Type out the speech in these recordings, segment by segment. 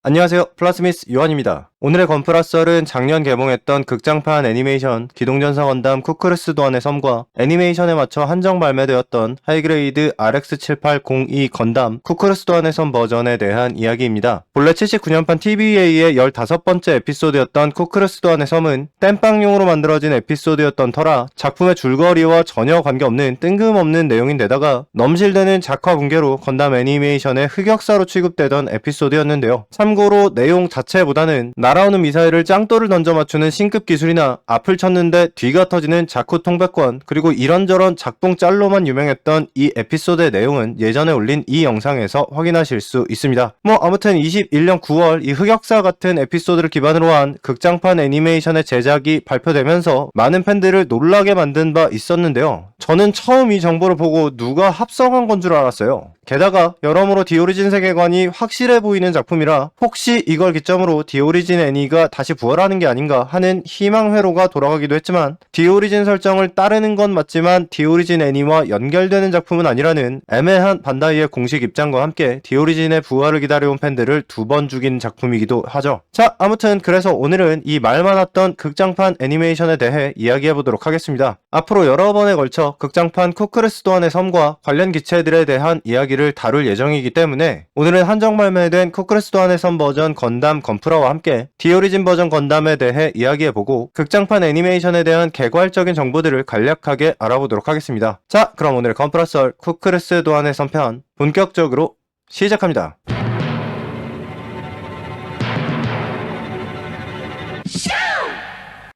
안녕하세요. 플라스미스 요한입니다. 오늘의 건프라썰은 작년 개봉했던 극장판 애니메이션 기동전사 건담 쿠크루스 도안의 섬과 애니메이션에 맞춰 한정 발매되었던 하이그레이드 RX7802 건담 쿠크루스 도안의 섬 버전에 대한 이야기입니다. 본래 79년판 TVA의 15번째 에피소드였던 쿠크루스 도안의 섬은 땜빵용으로 만들어진 에피소드였던 터라 작품의 줄거리와 전혀 관계없는 뜬금없는 내용인데다가 넘실대는 작화 붕괴로 건담 애니메이션의 흑역사로 취급되던 에피소드였는데요. 참고로 내용 자체보다는 날아오는 미사일을 짱돌을 던져 맞추는 신급 기술이나 앞을 쳤는데 뒤가 터지는 자쿠 통백권, 그리고 이런저런 작동 짤로만 유명했던 이 에피소드의 내용은 예전에 올린 이 영상에서 확인하실 수 있습니다. 아무튼 21년 9월 이 흑역사 같은 에피소드를 기반으로 한 극장판 애니메이션의 제작이 발표되면서 많은 팬들을 놀라게 만든 바 있었는데요. 저는 처음 이 정보를 보고 누가 합성한 건 줄 알았어요. 게다가 여러모로 디오리진 세계관이 확실해 보이는 작품이라 혹시 이걸 기점으로 디오리진 애니가 다시 부활하는 게 아닌가 하는 희망 회로가 돌아가기도 했지만, 디오리진 설정을 따르는 건 맞지만 디오리진 애니와 연결되는 작품은 아니라는 애매한 반다이의 공식 입장과 함께 디오리진의 부활을 기다려온 팬들을 두 번 죽인 작품이기도 하죠. 자, 아무튼 그래서 오늘은 이 말 많았던 극장판 애니메이션에 대해 이야기해보도록 하겠습니다. 앞으로 여러 번에 걸쳐 극장판 쿠크루스 도안의 섬과 관련 기체들에 대한 이야기를 다룰 예정이기 때문에 오늘은 한정 발매된 쿠크루스 도안의 섬 버전 건담 건프라와 함께 디오리진 버전 건담에 대해 이야기해보고 극장판 애니메이션에 대한 개괄적인 정보들을 간략하게 알아보도록 하겠습니다. 자, 그럼 오늘의 건프라썰 쿠크루스 도안의 섬 편 본격적으로 시작합니다.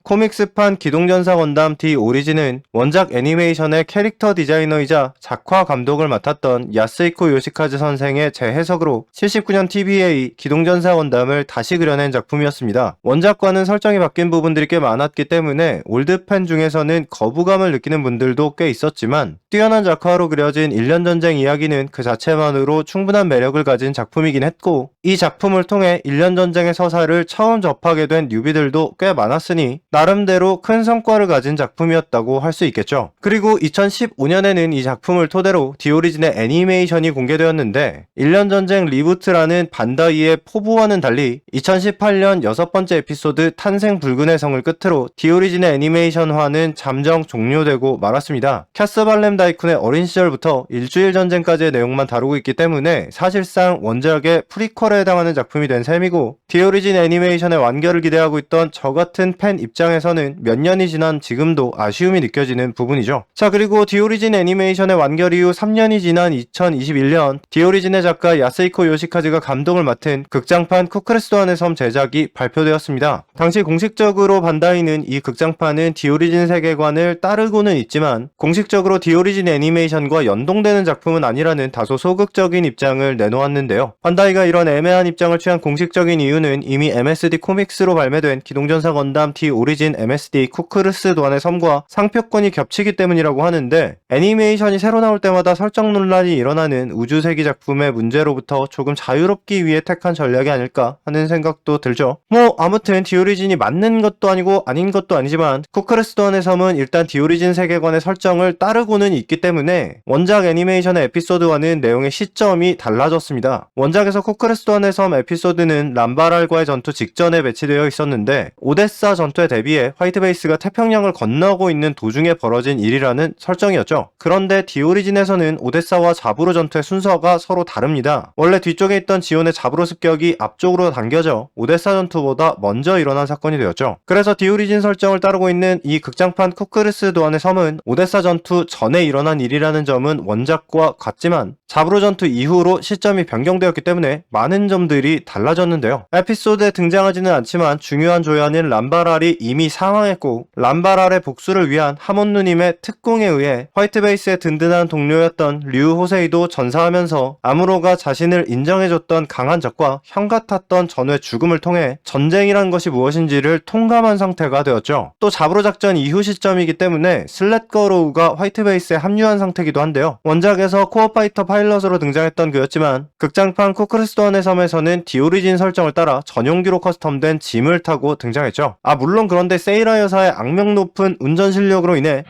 코믹스판 기동전사 건담 D 오리진은 원작 애니메이션의 캐릭터 디자이너이자 작화 감독을 맡았던 야스히코 요시카즈 선생의 재해석으로 79년 TVA 기동전사 건담을 다시 그려낸 작품이었습니다. 원작과는 설정이 바뀐 부분들이 꽤 많았기 때문에 올드팬 중에서는 거부감을 느끼는 분들도 꽤 있었지만, 뛰어난 작화로 그려진 1년 전쟁 이야기는 그 자체만으로 충분한 매력을 가진 작품이긴 했고, 이 작품을 통해 1년 전쟁의 서사를 처음 접하게 된 뉴비들도 꽤 많았으니 나름대로 큰 성과를 가진 작품이었다고 할 수 있겠죠. 그리고 2015년에는 이 작품을 토대로 디오리진의 애니메이션이 공개되었는데, 1년 전쟁 리부트라는 반다이의 포부와는 달리 2018년 6번째 에피소드 탄생 불근의 성을 끝으로 디오리진의 애니메이션화는 잠정 종료되고 말았습니다. 캐스 발렘 다이쿤의 어린 시절부터 일주일 전쟁까지의 내용만 다루고 있기 때문에 사실상 원작의 프리퀄에 해당하는 작품이 된 셈이고, 디오리진 애니메이션의 완결을 기대하고 있던 저 같은 팬 입장에서는 몇 년이 지난 지금도 아쉬움이 느껴지는 부분이죠. 자, 그리고 디오리진 애니메이션의 완결 이후 3년이 지난 2021년 디오리진의 작가 야스히코 요시카즈가 감독을 맡은 극장판 쿠크루스 도안의 섬 제작이 발표되었습니다. 당시 공식적으로 반다이는 이 극장판은 디오리진 세계관을 따르고는 있지만 공식적으로 디오리진 애니메이션과 연동되는 작품은 아니라는 다소 소극적인 입장을 내놓았는데요. 반다이가 이런 애매한 입장을 취한 공식적인 이유는 이미 MSD 코믹스로 발매된 기동전사 건담 D 오리진 MSD 쿠크루스 도안의 섬과 상표권이 겹치기 때문이라고 하는데, 애니메이션이 새로 나올 때마다 설정 논란이 일어나는 우주세기 작품의 문제로부터 조금 자유롭기 위해 택한 전략이 아닐까 하는 생각도 들죠. 아무튼 디오리진이 맞는 것도 아니고 아닌 것도 아니지만 쿠크루스 도안의 섬은 일단 디오리진 세계관의 설정을 따르고는 있기 때문에 원작 애니메이션의 에피소드와는 내용의 시점이 달라졌습니다. 원작에서 쿠크루스 도안의 섬 에피소드는 람바랄과의 전투 직전에 배치되어 있었는데, 오데사 전투에 대비해 화이트베이스가 태평양을 건너고 있는 도중에 벌어진 일이라는 설정이었죠. 그런데 디오리진에서는 오데사와 자부로 전투의 순서가 서로 다릅니다. 원래 뒤쪽에 있던 지온의 자부로 습격이 앞쪽으로 당겨져 오데사 전투보다 먼저 일어난 사건이 되었죠. 그래서 디오리진 설정을 따르고 있는 이 극장판 쿠크루스 도안의 섬은 오데사 전투 전에 일어난 일이라는 점은 원작과 같지만 자부로 전투 이후로 시점이 변경되었기 때문에 많은 점들이 달라졌는데요. 에피소드에 등장하지는 않지만 중요한 조연인 람바랄이 이미 사망했고, 람바랄의 복수를 위한 하몬 누님의 특공에 의해 화이트베이스의 든든한 동료였던 류 호세이도 전사하면서 아무로가 자신을 인정해줬던 강한 적과 형 같았던 전우의 죽음을 통해 전쟁이란 것이 무엇인지를 통감한 상태가 되었죠. 또 자부로 작전 이후 시점이기 때문에 슬랫거로우가 화이트베이스에 합류한 상태이기도 한데요. 원작에서 코어 파이터 파일럿으로 등장했던 그였지만 극장판 쿠크루스 도안의 섬에서는 디오리진 설정을 따라 전용기로 커스텀된 짐을 타고 등장했죠. 물론 그런데 세이라 여사의 악명 높은 운전 실력으로 인해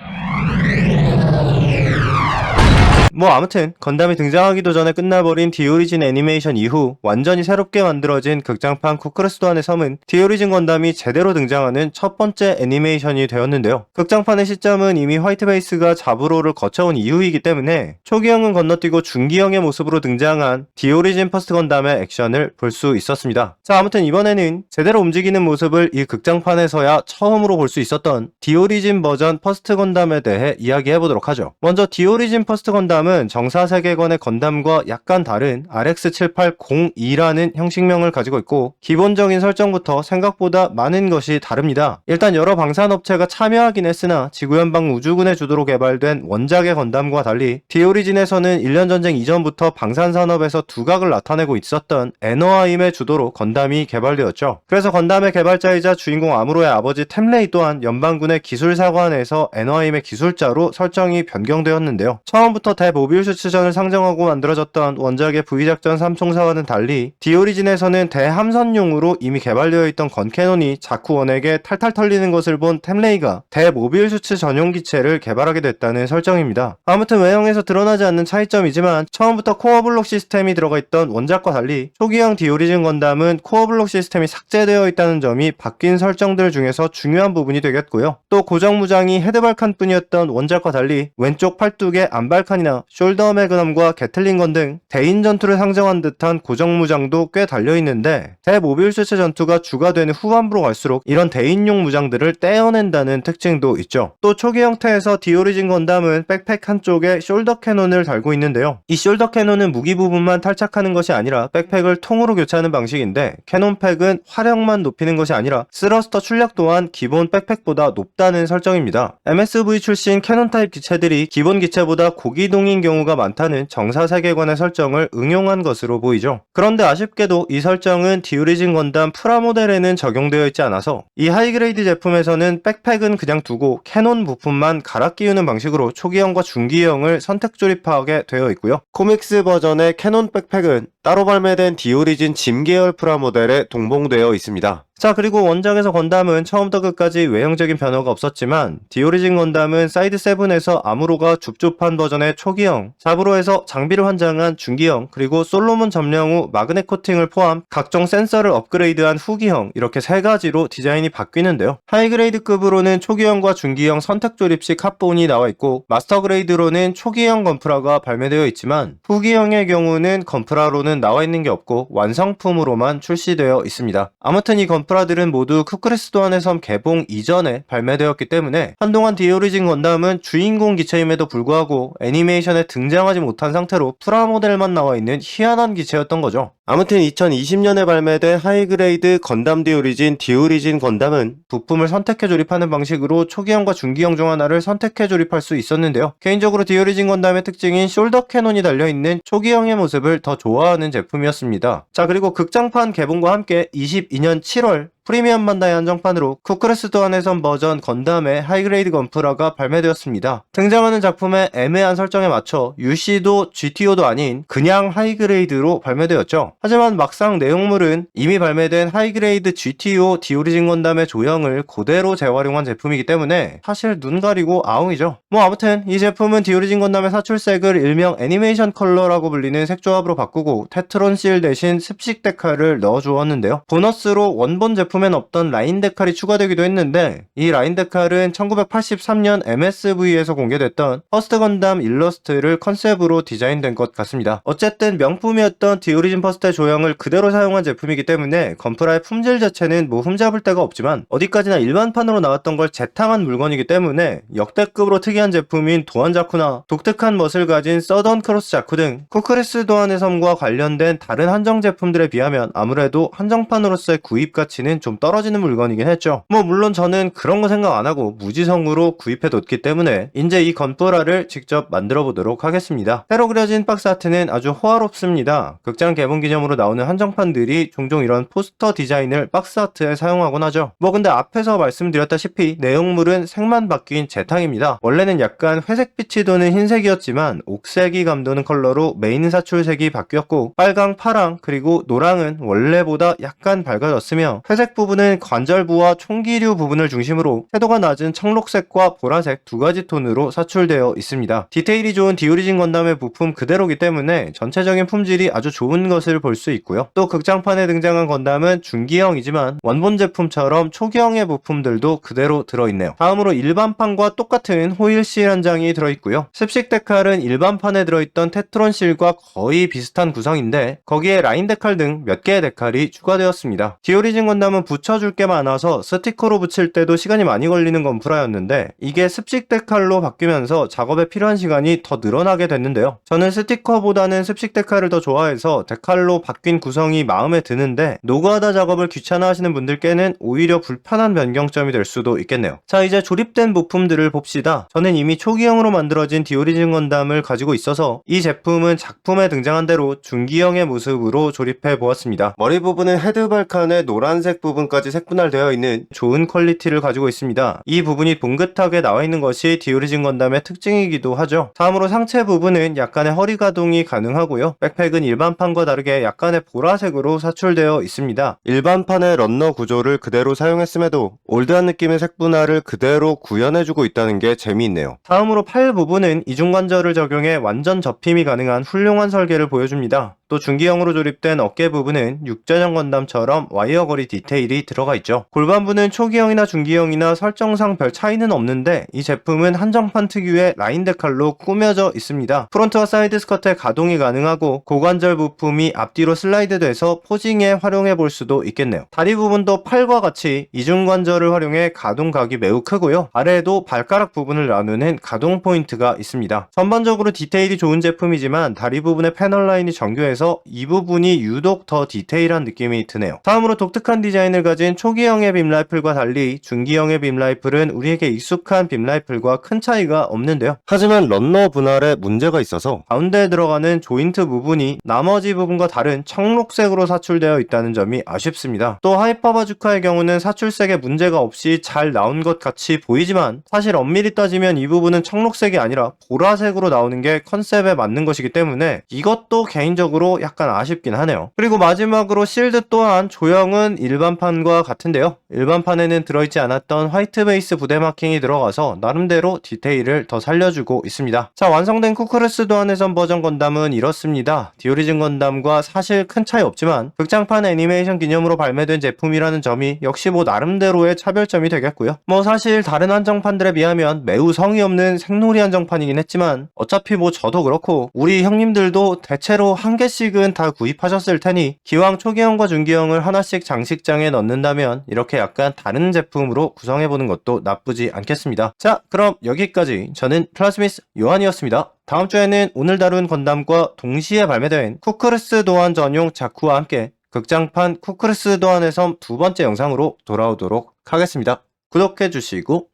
뭐 아무튼 건담이 등장하기도 전에 끝나버린 디오리진 애니메이션 이후 완전히 새롭게 만들어진 극장판 쿠크레스도안의 섬은 디오리진 건담이 제대로 등장하는 첫 번째 애니메이션이 되었는데요. 극장판의 시점은 이미 화이트베이스가 자부로를 거쳐온 이후이기 때문에 초기형은 건너뛰고 중기형의 모습으로 등장한 디오리진 퍼스트 건담의 액션을 볼 수 있었습니다. 자, 아무튼 이번에는 제대로 움직이는 모습을 이 극장판에서야 처음으로 볼 수 있었던 디오리진 버전 퍼스트 건담에 대해 이야기해보도록 하죠. 먼저 디오리진 퍼스트 건담은 정사 세계관의 건담과 약간 다른 RX7802라는 형식명을 가지고 있고 기본적인 설정부터 생각보다 많은 것이 다릅니다. 일단 여러 방산업체가 참여하긴 했으나 지구연방 우주군의 주도로 개발된 원작의 건담과 달리 디오리진에서는 1년 전쟁 이전부터 방산산업에서 두각을 나타내고 있었던 애너하임의 주도로 건담이 개발되었죠. 그래서 건담의 개발자이자 주인공 아무로의 아버지 템레이 또한 연방군의 기술사관에서 애너하임의 기술자로 설정이 변경되었는데요. 처음부터 대모비우스전을 상정하고 만들어졌던 원작의 V작전 3총사와는 달리 디오리진에서는 대함선용으로 이미 개발되어 있던 건캐논이 자쿠원에게 탈탈 털리는 것을 본 템레이가 대모비우스 전용 기체를 개발하게 됐다는 설정입니다. 아무튼 외형에서 드러나지 않는 차이점이지만 처음부터 코어블록 시스템이 들어가 있던 원작과 달리 초기형 디오리진 건담은 코어블록 시스템이 삭제되어 있다는 점이 바뀐 설정들 중에서 중요한 부분이 되겠고요. 또 고정 무장이 헤드발칸 뿐이었던 원작과 달리 왼쪽 팔뚝에 안발칸이나 숄더 매그넘과 게틀링건 등 대인 전투를 상정한 듯한 고정 무장도 꽤 달려있는데 대모비우스 전투가 주가되는 후반부로 갈수록 이런 대인용 무장들을 떼어낸다는 특징도 있죠. 또 초기 형태에서 디오리진 건담은 백팩 한쪽에 숄더 캐논을 달고 있는데요. 이 숄더 캐논은 무기 부분만 탈착하는 것이 아니라 백팩을 통으로 교체하는 방식인데 캐논팩은 화력만 높이는 것이 아니라 스러스터 출력 또한 기본 백팩보다 높다는 설정입니다. MSV 출신 캐논 타입 기체들이 기본 기체보다 고기동인 경우가 많다는 정사 세계관의 설정을 응용한 것으로 보이죠. 그런데 아쉽게도 이 설정은 디오리진 건담 프라모델에는 적용되어 있지 않아서 이 하이그레이드 제품에서는 백팩은 그냥 두고 캐논 부품만 갈아 끼우는 방식으로 초기형과 중기형을 선택 조립하게 되어 있고요. 코믹스 버전의 캐논 백팩은 따로 발매된 디오리진 짐 계열 프라모델에 동봉되어 있습니다. 자, 그리고 원작에서 건담은 처음부터 끝까지 외형적인 변화가 없었지만 디오리진 건담은 사이드 7에서 아무로가 줍줍한 버전의 초기형, 자브로에서 장비를 환장한 중기형, 그리고 솔로몬 점령 후 마그넷 코팅을 포함 각종 센서를 업그레이드한 후기형, 이렇게 세 가지로 디자인이 바뀌는데요. 하이그레이드급으로는 초기형과 중기형 선택 조립식 합본이 나와 있고 마스터 그레이드로는 초기형 건프라가 발매되어 있지만 후기형의 경우는 건프라로는 나와 있는 게 없고 완성품으로만 출시되어 있습니다. 아무튼 이 건프라들은 모두 쿠크레스도안의 섬 개봉 이전에 발매되었기 때문에 한동안 디오리진 건담은 주인공 기체임에도 불구하고 애니메이션에 등장하지 못한 상태로 프라모델만 나와 있는 희한한 기체였던 거죠. 아무튼 2020년에 발매된 하이그레이드 건담 디오리진 건담은 부품을 선택해 조립하는 방식으로 초기형과 중기형 중 하나를 선택해 조립할 수 있었는데요. 개인적으로 디오리진 건담의 특징인 숄더 캐논이 달려있는 초기형의 모습을 더 좋아하는 제품이었습니다. 자, 그리고 극장판 개봉과 함께 22년 7월 프리미엄 반다이 한정판으로 쿠크레스도안의 버전 건담의 하이그레이드 건프라가 발매되었습니다. 등장하는 작품의 애매한 설정에 맞춰 UC도 GTO도 아닌 그냥 하이그레이드로 발매되었죠. 하지만 막상 내용물은 이미 발매된 하이그레이드 GTO 디오리진 건담의 조형을 그대로 재활용한 제품이기 때문에 사실 눈 가리고 아웅이죠. 뭐 아무튼 이 제품은 디오리진 건담의 사출색을 일명 애니메이션 컬러라고 불리는 색조합으로 바꾸고 테트론 실 대신 습식 데칼을 넣어주었는데요. 보너스로 원본 제품엔 없던 라인 데칼이 추가되기도 했는데 이 라인 데칼은 1983년 MSV에서 공개됐던 퍼스트 건담 일러스트를 컨셉으로 디자인된 것 같습니다. 어쨌든 명품이었던 디오리진 퍼스트의 조형을 그대로 사용한 제품이기 때문에 건프라의 품질 자체는 뭐 흠잡을 데가 없지만 어디까지나 일반판으로 나왔던 걸 재탕한 물건이기 때문에 역대급으로 특이한 제품인 도안자쿠나 독특한 멋을 가진 서던 크로스 자쿠 등 쿠크레스도안의 섬과 관련된 다른 한정 제품들에 비하면 아무래도 한정판으로서의 구입 가치는 좀 떨어지는 물건이긴 했죠. 뭐 물론 저는 그런 거 생각 안 하고 무지성으로 구입해뒀기 때문에 이제 이 건프라를 직접 만들어 보도록 하겠습니다. 새로 그려진 박스 아트는 아주 호화롭습니다. 극장 개봉 기념으로 나오는 한정판들이 종종 이런 포스터 디자인을 박스 아트에 사용하곤 하죠. 뭐 근데 앞에서 말씀드렸다시피 내용물은 색만 바뀐 재탕입니다. 원래는 약간 회색빛이 도는 흰색이었지만 옥색이 감도는 컬러로 메인 사출색이 바뀌었고 빨강, 파랑, 그리고 노랑은 원래보다 약간 밝아졌으며 회색 흰색 부분은 관절부와 총기류 부분을 중심으로 채도가 낮은 청록색과 보라색 두 가지 톤으로 사출되어 있습니다. 디테일이 좋은 디오리진 건담의 부품 그대로기 때문에 전체적인 품질이 아주 좋은 것을 볼 수 있고요. 또 극장판에 등장한 건담은 중기형이지만 원본 제품처럼 초기형의 부품들도 그대로 들어있네요. 다음으로 일반판과 똑같은 호일실 한 장이 들어있고요. 습식 데칼은 일반판에 들어있던 테트론 실과 거의 비슷한 구성인데 거기에 라인 데칼 등 몇 개의 데칼이 추가되었습니다. 디오리진 건담은 붙여줄 게 많아서 스티커로 붙일 때도 시간이 많이 걸리는 건프라였는데 이게 습식 데칼로 바뀌면서 작업에 필요한 시간이 더 늘어나게 됐는데요. 저는 스티커보다는 습식 데칼을 더 좋아해서 데칼로 바뀐 구성이 마음에 드는데 노가다 작업을 귀찮아하시는 분들께는 오히려 불편한 변경점이 될 수도 있겠네요. 자, 이제 조립된 부품들을 봅시다. 저는 이미 초기형으로 만들어진 디오리진 건담을 가지고 있어서 이 제품은 작품에 등장한 대로 중기형의 모습으로 조립해 보았습니다. 머리 부분은 헤드 발칸의 노란색 부분까지 색분할되어 있는 좋은 퀄리티를 가지고 있습니다. 이 부분이 봉긋하게 나와 있는 것이 디오리진 건담의 특징이기도 하죠. 다음으로 상체 부분은 약간의 허리 가동이 가능하고요. 백팩은 일반판과 다르게 약간의 보라색으로 사출되어 있습니다. 일반판의 런너 구조를 그대로 사용했음에도 올드한 느낌의 색분할을 그대로 구현해주고 있다는 게 재미있네요. 다음으로 팔 부분은 이중관절을 적용해 완전 접힘이 가능한 훌륭한 설계를 보여줍니다. 또 중기형으로 조립된 어깨 부분은 육전형 건담처럼 와이어 거리 디테일이 들어가 있죠. 골반부는 초기형이나 중기형이나 설정상 별 차이는 없는데 이 제품은 한정판 특유의 라인 데칼로 꾸며져 있습니다. 프론트와 사이드 스커트에 가동이 가능하고 고관절 부품이 앞뒤로 슬라이드 돼서 포징에 활용해 볼 수도 있겠네요. 다리 부분도 팔과 같이 이중관절을 활용해 가동각이 매우 크고요. 아래에도 발가락 부분을 나누는 가동 포인트가 있습니다. 전반적으로 디테일이 좋은 제품이지만 다리 부분의 패널 라인이 정교해서 이 부분이 유독 더 디테일한 느낌이 드네요. 다음으로 독특한 디자인을 가진 초기형의 빔라이플과 달리 중기형의 빔라이플은 우리에게 익숙한 빔라이플과 큰 차이가 없는데요. 하지만 런너 분할에 문제가 있어서 가운데에 들어가는 조인트 부분이 나머지 부분과 다른 청록색으로 사출되어 있다는 점이 아쉽습니다. 또 하이퍼 바주카의 경우는 사출색에 문제가 없이 잘 나온 것 같이 보이지만 사실 엄밀히 따지면 이 부분은 청록색이 아니라 보라색으로 나오는 게 컨셉에 맞는 것이기 때문에 이것도 개인적으로 약간 아쉽긴 하네요. 그리고 마지막으로 실드 또한 조형은 일반판과 같은데요. 일반판에는 들어있지 않았던 화이트 베이스 부대 마킹이 들어가서 나름대로 디테일을 더 살려주고 있습니다. 자, 완성된 쿠크루스 도안해선 버전 건담은 이렇습니다. 디오리진 건담과 사실 큰 차이 없지만 극장판 애니메이션 기념으로 발매된 제품이라는 점이 역시 나름대로의 차별점이 되겠고요. 사실 다른 한정판들에 비하면 매우 성의 없는 생놀이 한정판이긴 했지만 어차피 저도 그렇고 우리 형님들도 대체로 한 개씩은 다 구입하셨을 테니 기왕 초기형과 중기형을 하나씩 장식장에 넣는다면 이렇게 약간 다른 제품으로 구성해보는 것도 나쁘지 않겠습니다. 자, 그럼 여기까지 저는 플라스미스 요한이었습니다. 다음 주에는 오늘 다룬 건담과 동시에 발매된 쿠크루스 도안 전용 자쿠와 함께 극장판 쿠크루스 도안의 섬 두 번째 영상으로 돌아오도록 하겠습니다. 구독해주시고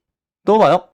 또 봐요.